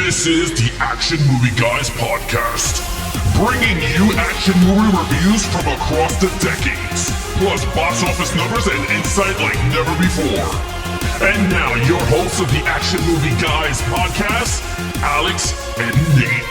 This is the Action Movie Guys podcast, bringing you action movie reviews from across the decades, plus box office numbers and insight like never before. And now, your hosts of the Action Movie Guys podcast, Alex and Nate.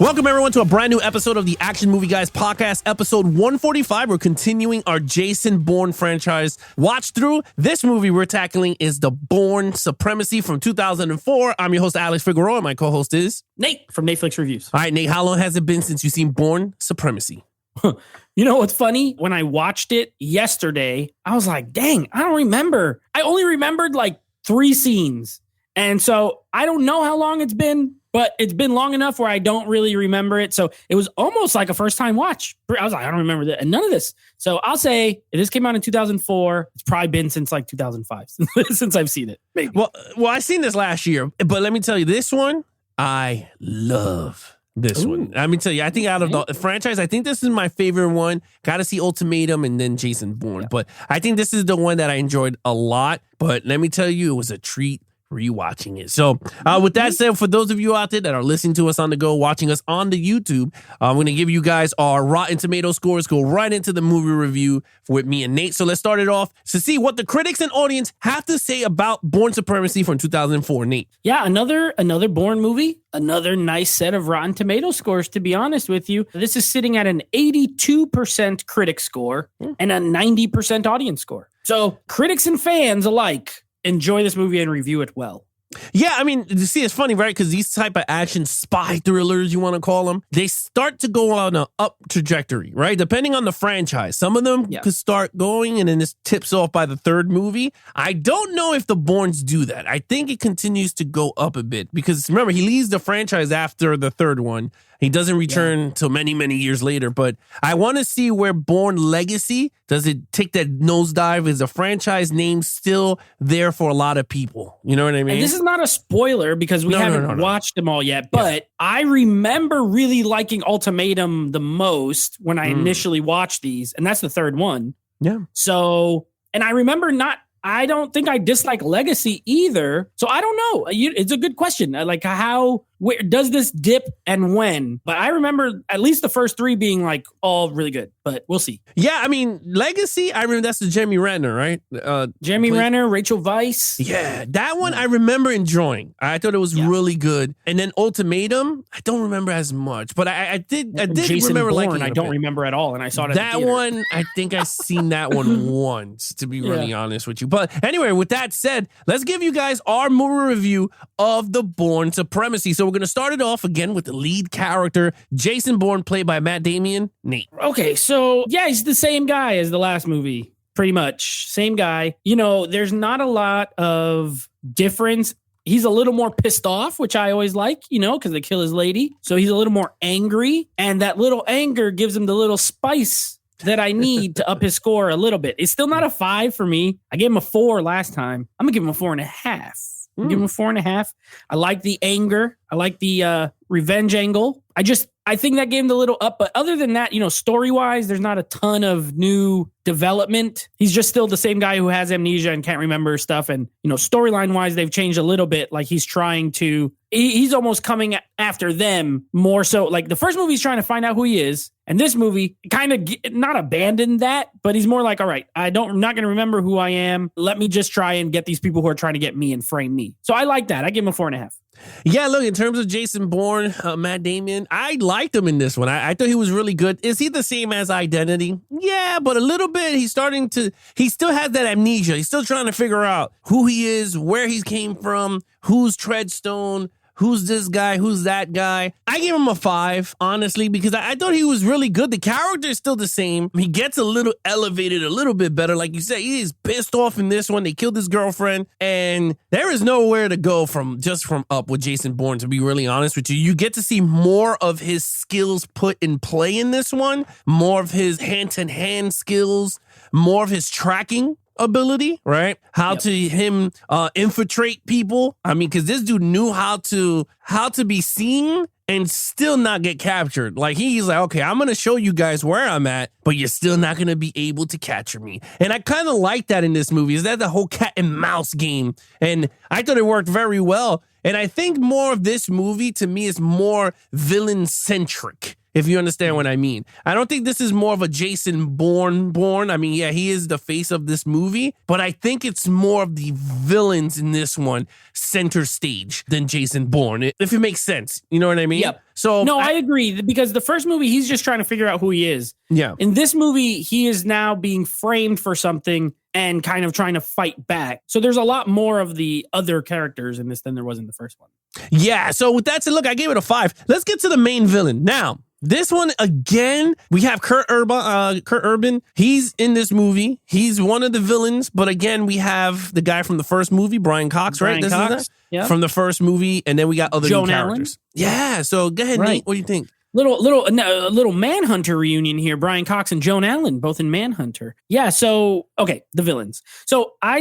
Welcome, everyone, to a brand new episode of the Action Movie Guys podcast, episode 145. We're continuing our Jason Bourne franchise watch through. This movie we're tackling is the Bourne Supermacy from 2004. I'm your host, Alex Figueroa, and my co-host is Nate from Netflix Reviews. All right, Nate, how long has it been since you've seen Bourne Supermacy? You know what's funny? When I watched it yesterday, I was like, dang, I don't remember. I only remembered like 3 scenes. And so I don't know how long it's been, but it's been long enough where I don't really remember it. So it was almost like a first time watch. I was like, I don't remember that. And none of this. So I'll say this came out in 2004. It's probably been since like 2005 since I've seen it. Maybe. Well, I seen this last year, but let me tell you, this one, I love this one. Let me tell you, I think out of the franchise, I think this is my favorite one. Got to see Ultimatum and then Jason Bourne. Yeah. But I think this is the one that I enjoyed a lot. But let me tell you, it was a treat rewatching it. So with that said, for those of you out there that are listening to us on the go, watching us on the YouTube, I'm going to give you guys our Rotten Tomato scores, go right into the movie review with me and Nate. So let's start it off to see what the critics and audience have to say about Bourne Supermacy from 2004. Nate. Yeah, another Bourne movie, another nice set of Rotten Tomato scores, to be honest with you. This is sitting at an 82% critic score and a 90% audience score. So critics and fans alike enjoy this movie and review it well. Yeah, I mean, you see, it's funny, right? Because these type of action spy thrillers, you want to call them, they start to go on an up trajectory, right? Depending on the franchise. Some of them could start going and then this tips off by the third movie. I don't know if the Bournes do that. I think it continues to go up a bit because remember, he leaves the franchise after the third one. He doesn't return till many, many years later. But I want to see where Bourne Legacy, does it take that nosedive? Is the franchise name still there for a lot of people? You know what I mean? And this is not a spoiler because we haven't watched them all yet. But I remember really liking Ultimatum the most when I initially watched these. And that's the third one. Yeah. So, and I remember I don't think I dislike Legacy either. So I don't know. It's a good question. Like where does this dip and when? But I remember at least the first 3 being like all really good, but we'll see. Yeah, I mean, Legacy, I remember that's the Jeremy Renner, right? Jeremy Renner, Rachel Weisz. Yeah, that one I remember enjoying. I thought it was really good. And then Ultimatum, I don't remember as much, but I did Jason remember Bourne, liking it. I don't remember at all, and I saw it at that the theater. one, I think I seen that one once, to be really honest with you. But anyway, with that said, let's give you guys our movie review of the Bourne Supermacy. So we're going to start it off again with the lead character, Jason Bourne, played by Matt Damon. Nate. Okay, so yeah, he's the same guy as the last movie, pretty much. Same guy. You know, there's not a lot of difference. He's a little more pissed off, which I always like, you know, because they kill his lady. So he's a little more angry, and that little anger gives him the little spice that I need to up his score a little bit. It's still not a 5 for me. I gave him a 4 last time. I'm gonna give him a 4.5. Give him a 4.5. I like the anger. I like the revenge angle. I think that gave him the little up. But other than that, you know, story-wise, there's not a ton of new development. He's just still the same guy who has amnesia and can't remember stuff. And, you know, storyline-wise, they've changed a little bit. Like he's trying to... He's almost coming after them more so. Like the first movie, he's trying to find out who he is. And this movie kind of not abandoned that, but he's more like, all right, I'm not going to remember who I am. Let me just try and get these people who are trying to get me and frame me. So I like that. I give him a 4.5. Yeah, look, in terms of Jason Bourne, Matt Damon, I liked him in this one. I thought he was really good. Is he the same as Identity? Yeah, but a little bit. He still has that amnesia. He's still trying to figure out who he is, where he came from, who's Treadstone, who's this guy, who's that guy. I gave him a 5, honestly, because I thought he was really good. The character is still the same. He gets a little elevated, a little bit better. Like you said, he is pissed off in this one. They killed his girlfriend, and there is nowhere to go from up with Jason Bourne, to be really honest with you. You get to see more of his skills put in play in this one, more of his hand-to-hand skills, more of his tracking. ability, right? How to him infiltrate people. I mean, because this dude knew how to be seen and still not get captured. Like he's like, okay, I'm gonna show you guys where I'm at, but you're still not gonna be able to capture me. And I kind of like that in this movie. Is that the whole cat and mouse game? And I thought it worked very well. And I think more of this movie to me is more villain centric, if you understand what I mean. I don't think this is more of a Jason Bourne. I mean, yeah, he is the face of this movie, but I think it's more of the villains in this one center stage than Jason Bourne, if it makes sense. You know what I mean? Yep. So no, I agree, because the first movie, he's just trying to figure out who he is. Yeah. In this movie, he is now being framed for something and kind of trying to fight back. So there's a lot more of the other characters in this than there was in the first one. Yeah. So with that said, look, I gave it a 5. Let's get to the main villain. Now, this one, again, we have Kurt Urban. He's in this movie. He's one of the villains. But again, we have the guy from the first movie, Brian Cox, right? Brian Cox, yeah. From the first movie. And then we got other new characters. Yeah. So go ahead, Nate. What do you think? Little Manhunter reunion here. Brian Cox and Joan Allen, both in Manhunter. Yeah, so, okay, the villains. So I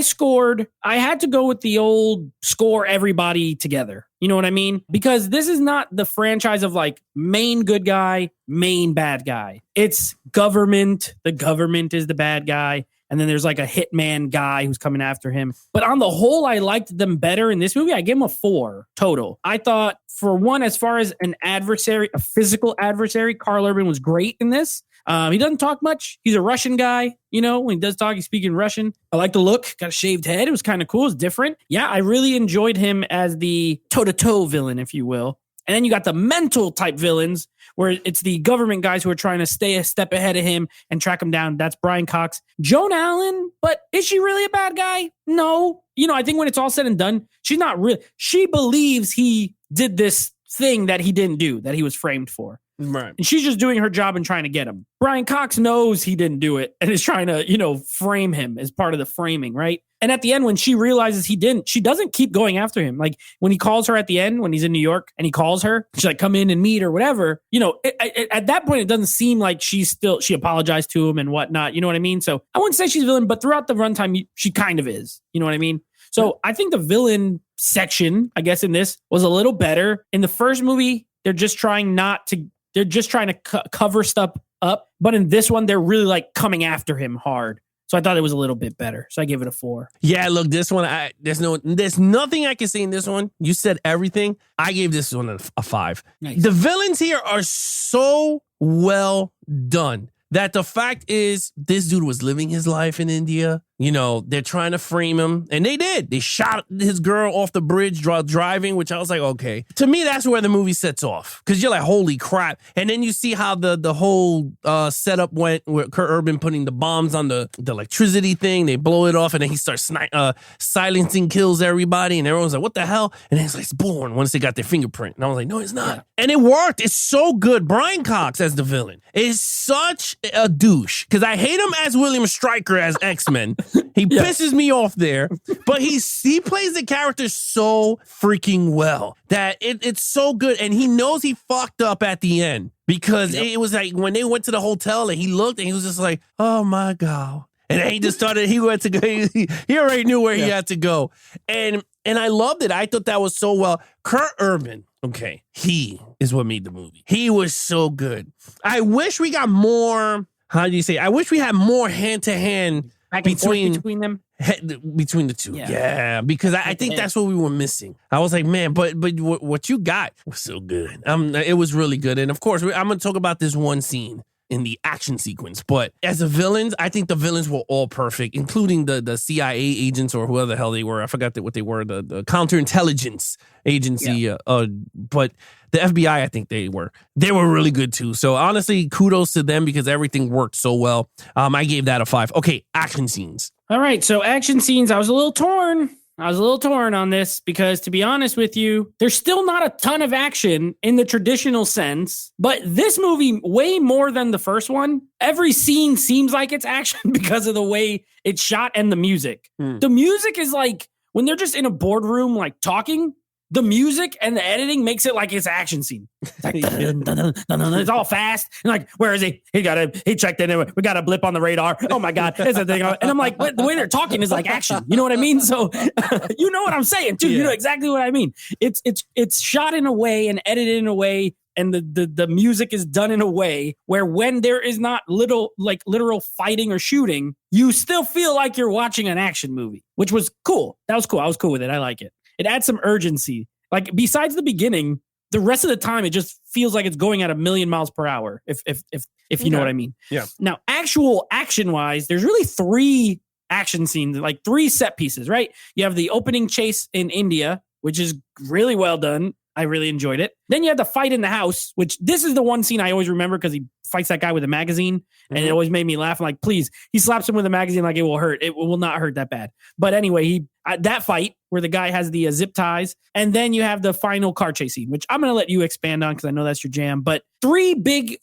had to go with the old score everybody together. You know what I mean? Because this is not the franchise of like main good guy, main bad guy. It's government. The government is the bad guy. And then there's like a hitman guy who's coming after him. But on the whole, I liked them better in this movie. I gave them a 4 total. I thought, for one, as far as an adversary, a physical adversary, Karl Urban was great in this. He doesn't talk much. He's a Russian guy. You know, when he does talk, he's speaking Russian. I like the look. Got a shaved head. It was kind of cool. It's different. Yeah, I really enjoyed him as the toe-to-toe villain, if you will. And then you got the mental type villains where it's the government guys who are trying to stay a step ahead of him and track him down. That's Brian Cox. Joan Allen, but is she really a bad guy? No. You know, I think when it's all said and done, she's not really. She believes he did this thing that he didn't do, that he was framed for. Right. And she's just doing her job and trying to get him. Brian Cox knows he didn't do it and is trying to, you know, frame him as part of the framing, right? And at the end, when she realizes he didn't, she doesn't keep going after him. Like when he calls her at the end, when he's in New York and he calls her, she's like, come in and meet or whatever. You know, at that point, it doesn't seem like she apologized to him and whatnot. You know what I mean? So I wouldn't say she's a villain, but throughout the runtime, she kind of is. You know what I mean? So I think the villain section, I guess, in this was a little better. In the first movie, they're just trying to cover stuff up. But in this one, they're really like coming after him hard. So I thought it was a little bit better. So I gave it a 4. Yeah, look, this one, there's nothing I can say in this one. You said everything. I gave this one a 5. Nice. The villains here are so well done that the fact is this dude was living his life in India. You know, they're trying to frame him. And they did. They shot his girl off the bridge driving, which I was like, okay. To me, that's where the movie sets off. Because you're like, holy crap. And then you see how the whole setup went with Kurt Urban putting the bombs on the electricity thing. They blow it off and then he starts silencing, kills everybody. And everyone's like, what the hell? And then it's like, it's Bourne once they got their fingerprint. And I was like, no, it's not. Yeah. And it worked. It's so good. Brian Cox as the villain is such a douche. Because I hate him as William Stryker as X-Men. He pisses me off there, but he plays the character so freaking well that it's so good. And he knows he fucked up at the end because it was like when they went to the hotel and he looked and he was just like, oh my God. And then he just started, he went to go, he already knew where he had to go. And I loved it. I thought that was so well. Kurt Urban, okay, he is what made the movie. He was so good. I wish we got more, how do you say? I wish we had more hand-to-hand between them, between the two. Yeah, because I think that's what we were missing. I was like, man, but what you got was so good. It was really good. And of course, I'm going to talk about this one scene in the action sequence. But as the villains, I think the villains were all perfect, including the CIA agents or whoever the hell they were. I forgot what they were, the counterintelligence agency. Yeah. But the FBI, I think they were really good too. So honestly, kudos to them because everything worked so well. I gave that a 5. Okay, action scenes. All right, so action scenes, I was a little torn on this because, to be honest with you, there's still not a ton of action in the traditional sense, but this movie, way more than the first one, every scene seems like it's action because of the way it's shot and the music. The music is like, when they're just in a boardroom, like talking, the music and the editing makes it like it's an action scene. It's like, dun, dun, dun, dun, dun, it's all fast. And like, where is he? He checked in. We got a blip on the radar. Oh my God. It's a thing. And I'm like, the way they're talking is like action. You know what I mean? So you know what I'm saying too. You know exactly what I mean. It's shot in a way and edited in a way, and the music is done in a way where when there is not literal fighting or shooting, you still feel like you're watching an action movie, which was cool. That was cool. I was cool with it. I like it. It adds some urgency. Like besides the beginning, the rest of the time, it just feels like it's going at 1,000,000 miles per hour. If you know what I mean. Yeah. Now, actual action wise, there's really 3 action scenes, like 3 set pieces, right? You have the opening chase in India, which is really well done. I really enjoyed it. Then you have the fight in the house, which this is the one scene I always remember because he fights that guy with a magazine, and it always made me laugh. I'm like, please, he slaps him with a magazine like it will hurt. It will not hurt that bad. But anyway, that fight where the guy has the zip ties, and then you have the final car chase scene, which I'm going to let you expand on because I know that's your jam. But 3 big,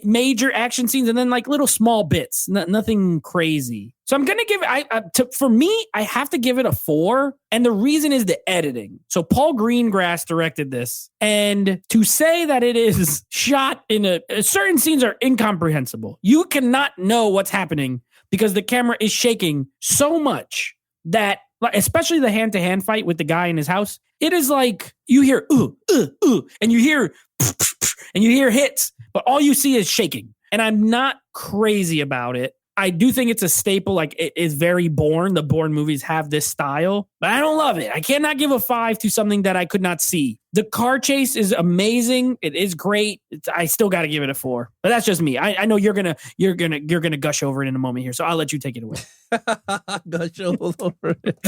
major action scenes, and then like little small bits, nothing crazy. So I'm going to give it, for me, I have to give it a 4. And the reason is the editing. So Paul Greengrass directed this. And to say that it is shot in certain scenes are incomprehensible. You cannot know what's happening because the camera is shaking so much that, especially the hand-to-hand fight with the guy in his house, it is like you hear, and you hear, and you hear hits, but all you see is shaking. And I'm not crazy about it. I do think it's a staple. Like it is very Bourne. The Bourne movies have this style, but I don't love it. I cannot give a 5 to something that I could not see. The car chase is amazing. It is great. I still got to give it a 4, but that's just me. I know you're gonna gush over it in a moment here, so I'll let you take it away. Gush over it.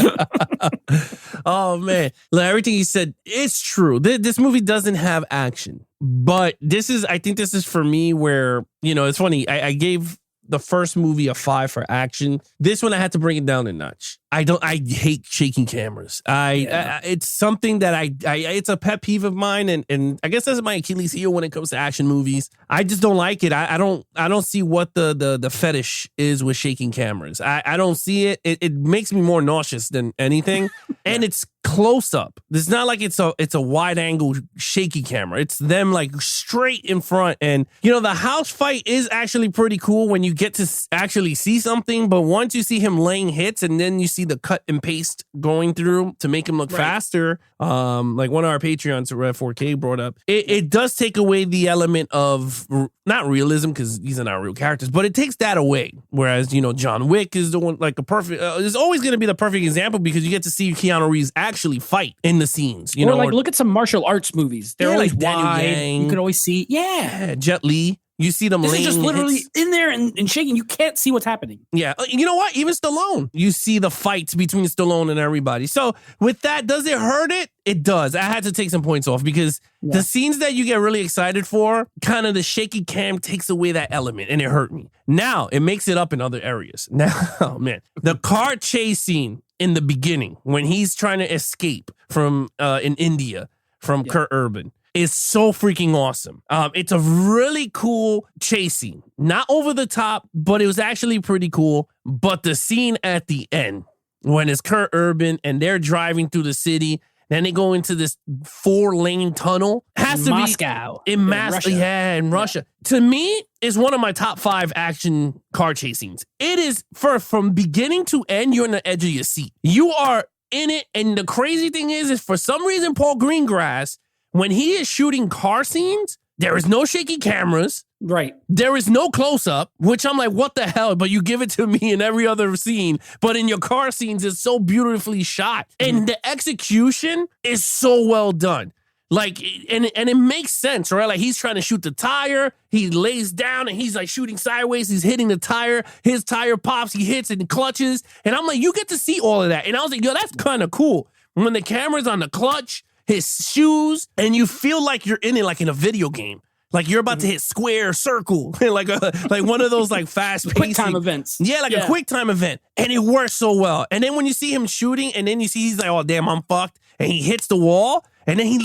Oh man, look, everything you said is true. This movie doesn't have action, but I think this is for me where it's funny. I gave the first movie a 5 for action. This one I had to bring it down a notch. I hate shaking cameras. It's something that it's a pet peeve of mine, and I guess that's my Achilles heel when it comes to action movies. I just don't like it. I don't see what the fetish is with shaking cameras. I don't see it. It makes me more nauseous than anything. And it's close up. It's not like it's a wide angle shaky camera. It's them like straight in front. And the house fight is actually pretty cool when you get to actually see something. But once you see him laying hits and then you see the cut and paste going through to make him look faster, like one of our Patreons, Red 4K, brought up, it does take away the element of not realism because these are not real characters, but it takes that away. Whereas John Wick is the one like a perfect. Is always going to be the perfect example because you get to see Keanu Reeves actually fight in the scenes. Or look at some martial arts movies. They're always like wide. Yang. You can always see. Yeah, Jet Li. You see them laying. This is just literally hits in there and shaking. You can't see what's happening. Yeah. You know what? Even Stallone. You see the fights between Stallone and everybody. So with that, does it hurt it? It does. I had to take some points off because the scenes that you get really excited for, kind of the shaky cam takes away that element and it hurt me. Now, it makes it up in other areas. Now, man, the car chase scene in the beginning when he's trying to escape from in India from Kurt Urban is so freaking awesome. It's a really cool chase scene. Not over the top, but it was actually pretty cool. But the scene at the end, when it's Kurt Urban and they're driving through the city, then they go into this 4-lane tunnel. Has to Moscow. be in Moscow. Yeah, in Russia. To me, is one of my top 5 action car chase scenes. It is from beginning to end, you're on the edge of your seat. You are in it, and the crazy thing is for some reason, Paul Greengrass, when he is shooting car scenes, there is no shaky cameras. Right. There is no close-up, which I'm like, what the hell? But you give it to me in every other scene. But in your car scenes, it's so beautifully shot. And the execution is so well done. Like, and it makes sense, right? Like, he's trying to shoot the tire. He lays down and he's like shooting sideways. He's hitting the tire. His tire pops. He hits and clutches. And I'm like, you get to see all of that. And I was like, yo, that's kind of cool. When the camera's on the clutch, his shoes, and you feel like you're in it like in a video game. Like you're about to hit square, circle, like one of those like fast-paced quick time events. Yeah, like a quick time event. And it works so well. And then when you see him shooting and then you see he's like, oh, damn, I'm fucked. And he hits the wall And then he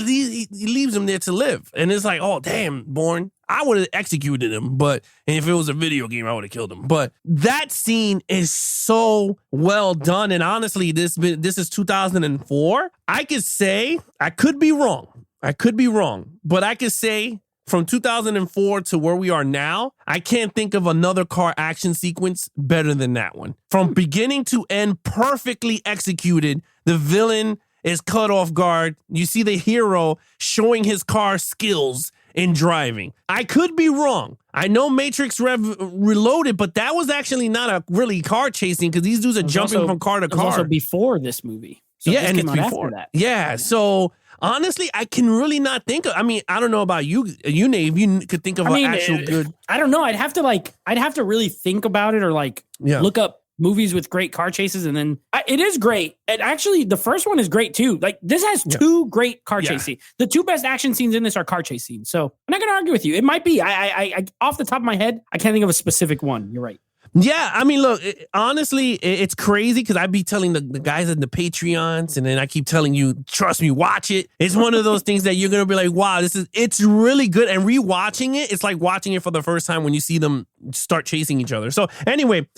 leaves him there to live. And it's like, oh, damn, Bourne. I would have executed him, but if it was a video game, I would have killed him. But that scene is so well done. And honestly, this is 2004. I could say, I could be wrong, but I could say from 2004 to where we are now, I can't think of another car action sequence better than that one. From beginning to end, perfectly executed. The villain is caught off guard. You see the hero showing his car skills in driving. I could be wrong. I know Matrix Reloaded, but that was actually not a really car chasing because these dudes are jumping from car to car. It was also before this movie. So yeah, and it's before that. Yeah, so honestly, I can really not think of. I mean, I don't know about you, Nave. You could think of an actual good. I don't know. I'd have to really think about it or look up movies with great car chases, and then it is great. And actually, the first one is great too. Like this has two great car chase scenes. The two best action scenes in this are car chase scenes. So I'm not going to argue with you. It might be. I off the top of my head, I can't think of a specific one. You're right. Yeah, I mean, look, honestly, it's crazy because I be telling the guys in the Patreons, and then I keep telling you, trust me, watch it. It's one of those things that you're going to be like, wow, it's really good. And rewatching it, it's like watching it for the first time when you see them start chasing each other. So anyway,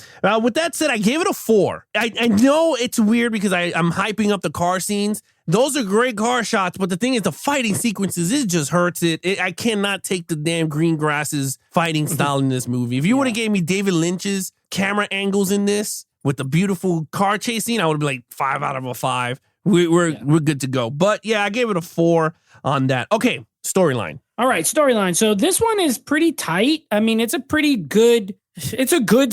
with that said, I gave it a 4. I know it's weird because I'm hyping up the car scenes. Those are great car shots, but the thing is, the fighting sequences, it just hurts it. I cannot take the damn green grasses fighting style in this movie. If you would have gave me David Lynch's camera angles in this with the beautiful car chase scene, I would be like 5 out of a 5. We're good to go. But yeah, I gave it a 4 on that. Okay, storyline. All right, storyline. So this one is pretty tight. I mean, it's a good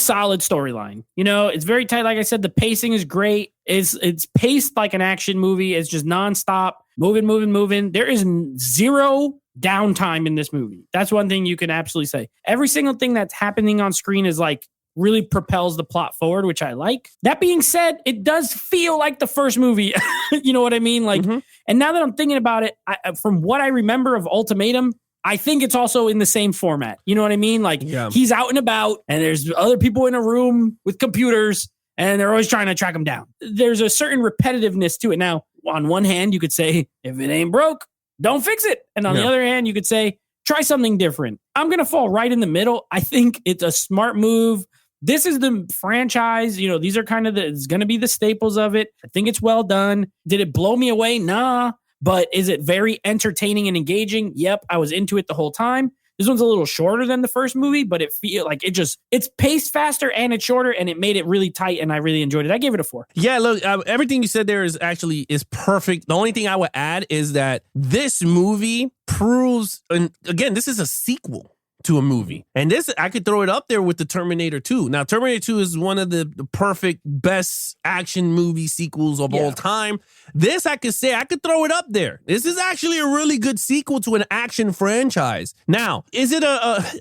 solid storyline. You know, it's very tight. Like I said, the pacing is great. It's paced like an action movie. It's just nonstop, moving. There is zero downtime in this movie. That's one thing you can absolutely say. Every single thing that's happening on screen is like really propels the plot forward, which I like. That being said, it does feel like the first movie. You know what I mean? Like, and now that I'm thinking about it, from what I remember of Ultimatum, I think it's also in the same format. You know what I mean? Like he's out and about and there's other people in a room with computers and they're always trying to track him down. There's a certain repetitiveness to it. Now, on one hand, you could say, if it ain't broke, don't fix it. And on the other hand, you could say, try something different. I'm going to fall right in the middle. I think it's a smart move. This is the franchise. You know, these are kind of it's going to be the staples of it. I think it's well done. Did it blow me away? Nah. But is it very entertaining and engaging? Yep. I was into it the whole time. This one's a little shorter than the first movie, but it feel like it's paced faster and it's shorter and it made it really tight and I really enjoyed it. I gave it a 4. Yeah, look, everything you said there is perfect. The only thing I would add is that this movie proves, and again, this is a sequel to a movie. And this, I could throw it up there with the Terminator 2. Now, Terminator 2 is one of the perfect, best action movie sequels of all time. This, I could say, I could throw it up there. This is actually a really good sequel to an action franchise. Now, is it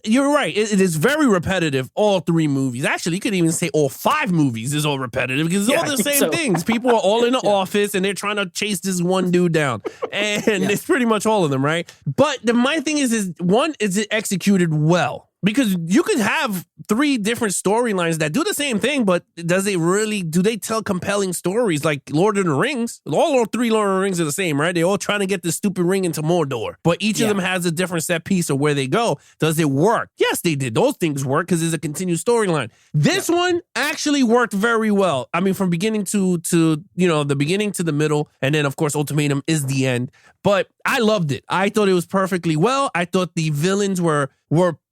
you're right, it is very repetitive, all 3 movies. Actually, you could even say all 5 movies is all repetitive because it's all the same things. People are all in the office and they're trying to chase this one dude down. And it's pretty much all of them, right? But my thing is one, is it executed well? Because you could have 3 different storylines that do the same thing, but do they tell compelling stories like Lord of the Rings? All 3 Lord of the Rings are the same, right? They're all trying to get this stupid ring into Mordor, but each of them has a different set piece of where they go. Does it work? Yes, they did. Those things work because it's a continued storyline. This one actually worked very well. I mean, from beginning to the beginning to the middle, and then of course Ultimatum is the end. But I loved it. I thought it was perfectly well. I thought the villains were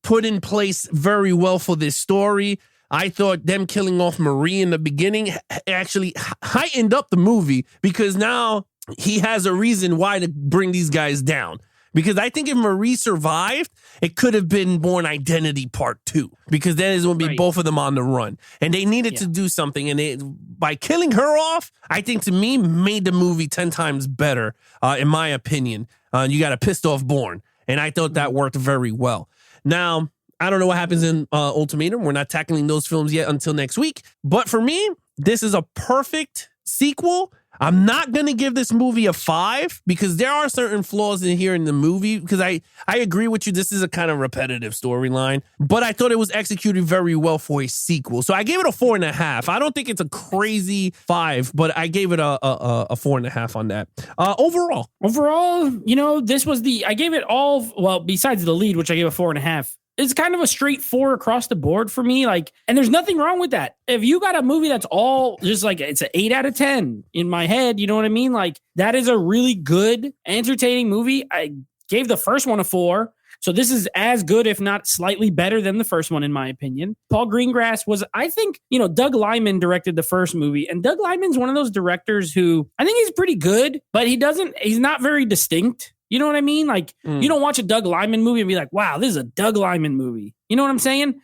put in place very well for this story. I thought them killing off Marie in the beginning actually heightened up the movie because now he has a reason why to bring these guys down. Because I think if Marie survived, it could have been Bourne Identity Part 2. Because then it's going to be both of them on the run. And they needed to do something. And by killing her off, I think to me made the movie 10 times better, in my opinion. You got a pissed off Bourne. And I thought that worked very well. Now, I don't know what happens in Ultimatum. We're not tackling those films yet until next week. But for me, this is a perfect sequel. I'm not going to give this movie a 5 because there are certain flaws in here in the movie, because I agree with you. This is a kind of repetitive storyline, but I thought it was executed very well for a sequel. So I gave it a 4.5. I don't think it's a crazy 5, but I gave it a 4.5 on that. Overall, I gave it all, well, besides the lead, which I gave a 4.5. It's kind of a straight 4 across the board for me. And there's nothing wrong with that. If you got a movie that's all just it's an 8 out of 10 in my head, you know what I mean? That is a really good, entertaining movie. I gave the first one a 4. So this is as good, if not slightly better than the first one, in my opinion. Paul Greengrass was, I think, Doug Liman directed the first movie. And Doug Liman's one of those directors who I think he's pretty good, but he's not very distinct. You know what I mean? You don't watch a Doug Liman movie and be like, wow, this is a Doug Liman movie. You know what I'm saying?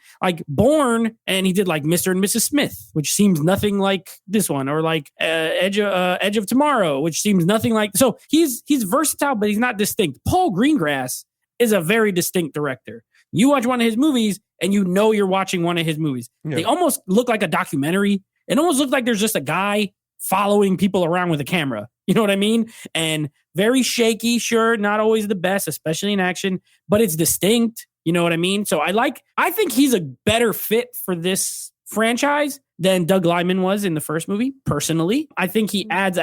Bourne, and he did Mr. and Mrs. Smith, which seems nothing like this one, or Edge of Tomorrow, which seems nothing like. So he's versatile, but he's not distinct. Paul Greengrass is a very distinct director. You watch one of his movies and you're watching one of his movies. Yeah. They almost look like a documentary. It almost looks like there's just a guy following people around with a camera. You know what I mean? And very shaky, sure, not always the best, especially in action, but it's distinct. You know what I mean? So I think he's a better fit for this franchise than Doug Liman was in the first movie, personally. I think he adds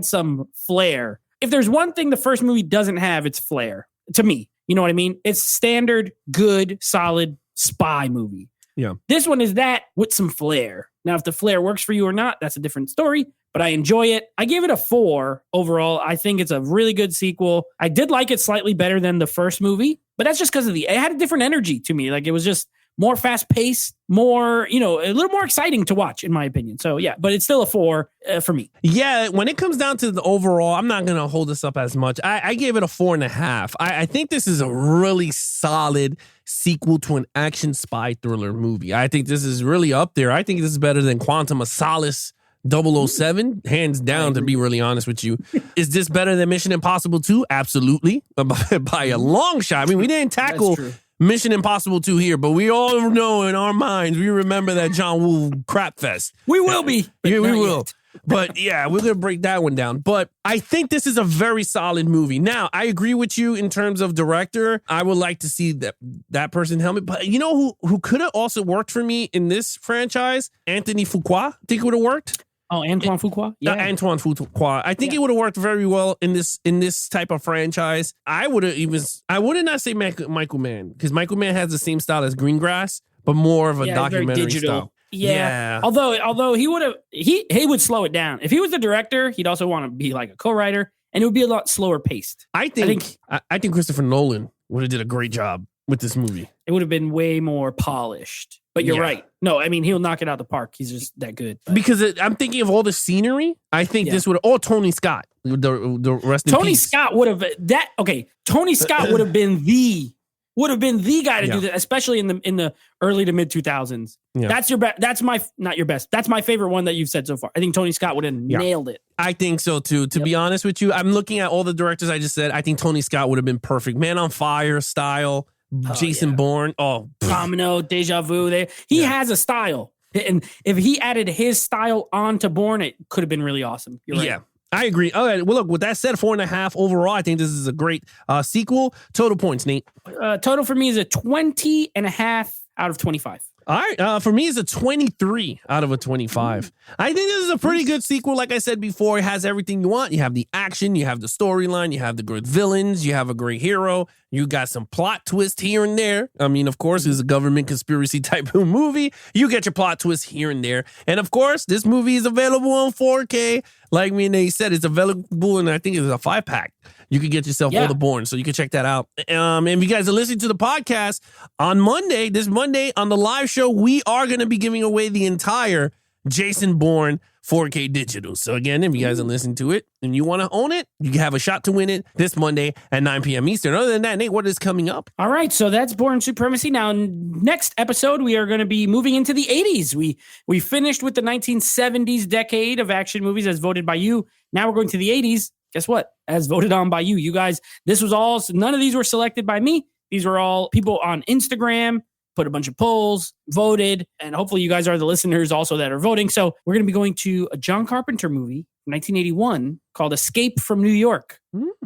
some flair. If there's one thing the first movie doesn't have, it's flair, to me. You know what I mean? It's standard, good, solid spy movie. Yeah. This one is that with some flair. Now, if the flair works for you or not, that's a different story, but I enjoy it. I gave it a 4 overall. I think it's a really good sequel. I did like it slightly better than the first movie, but that's just because it had a different energy to me. It was just more fast paced, more, a little more exciting to watch, in my opinion. So yeah, but it's still a 4 for me. Yeah, when it comes down to the overall, I'm not going to hold this up as much. I gave it a 4.5. I think this is a really solid sequel to an action spy thriller movie. I think this is really up there. I think this is better than Quantum of Solace 007, hands down, to be really honest with you. Is this better than Mission Impossible 2? Absolutely. By a long shot. I mean, we didn't tackle Mission Impossible 2 here, but we all know in our minds, we remember that John Woo crap fest. We will be. Yeah, we will. Yet. But yeah, we're going to break that one down. But I think this is a very solid movie. Now, I agree with you in terms of director. I would like to see that person helmet. But you know who could have also worked for me in this franchise? Anthony Fuqua. Think it would have worked? Oh, Antoine Fuqua? Yeah. Antoine Fuqua. I think it would have worked very well in this type of franchise. I would not say Michael Mann, because Michael Mann has the same style as Greengrass, but more of a documentary style. Yeah. Although he would slow it down. If he was the director, he'd also want to be a co-writer, and it would be a lot slower paced. I think Christopher Nolan would have did a great job with this movie. It would have been way more polished. But you're right. No, I mean, he'll knock it out the park. He's just that good. But. Because I'm thinking of all the scenery. I think this would have... Tony Scott. The rest in peace. Scott would have... Tony Scott would have been the guy to do that, especially in the early to mid 2000s. Yeah. That's your best. That's not your best. That's my favorite one that you've said so far. I think Tony Scott would have nailed it. I think so too. To be honest with you, I'm looking at all the directors I just said. I think Tony Scott would have been perfect. Man on Fire style. Jason Bourne. Domino, Deja Vu. He has a style. And if he added his style onto Bourne, it could have been really awesome. You're right. Yeah. I agree. All right. Well, look, with that said, 4.5 overall. I think this is a great sequel. Total points, Nate. Total for me is a 20.5 out of 25. All right. For me, it's a 23 out of a 25. I think this is a pretty good sequel. Like I said before, it has everything you want. You have the action, you have the storyline, you have the good villains, you have a great hero, you got some plot twist here and there. I mean, of course, it's a government conspiracy type of movie. You get your plot twist here and there. And of course, this movie is available on 4K. Like me and Nate said, it's available, and I think it's a 5-pack. You can get yourself all the Bourne, so you can check that out. And if you guys are listening to the podcast, this Monday, on the live show, we are going to be giving away the entire Jason Bourne 4K digital. So again, if you guys are listening to it and you want to own it, you can have a shot to win it this Monday at 9 p.m. Eastern. Other than that, Nate, what is coming up? All right, so that's Bourne Supermacy. Now, next episode, we are going to be moving into the 80s. We finished with the 1970s decade of action movies as voted by you. Now we're going to the 80s. Guess what? As voted on by you. You guys, none of these were selected by me. These were all people on Instagram, put a bunch of polls, voted, and hopefully you guys are the listeners also that are voting. So we're going to be going to a John Carpenter movie 1981 called Escape from New York.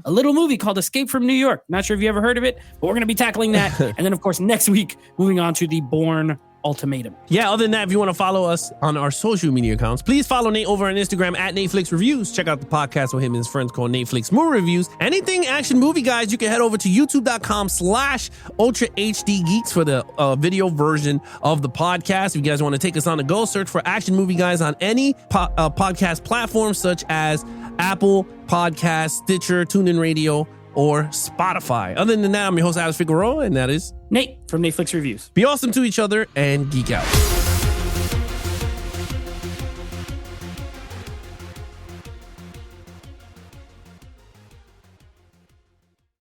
A little movie called Escape from New York. Not sure if you ever heard of it, but we're going to be tackling that. And then, of course, next week, moving on to the Bourne Ultimatum. Yeah, other than that, if you want to follow us on our social media accounts, please follow Nate over on Instagram at Netflix Reviews. Check out the podcast with him and his friends called Netflix Movie Reviews. Anything action movie, guys, you can head over to youtube.com/Ultra HD Geeks for the video version of the podcast. If you guys want to take us on the go, search for Action Movie Guys on any podcast platform such as Apple Podcasts, Stitcher, TuneIn Radio, or Spotify. Other than that, I'm your host, Alex Figueroa, and that is Nate from Netflix Reviews. Be awesome to each other and geek out.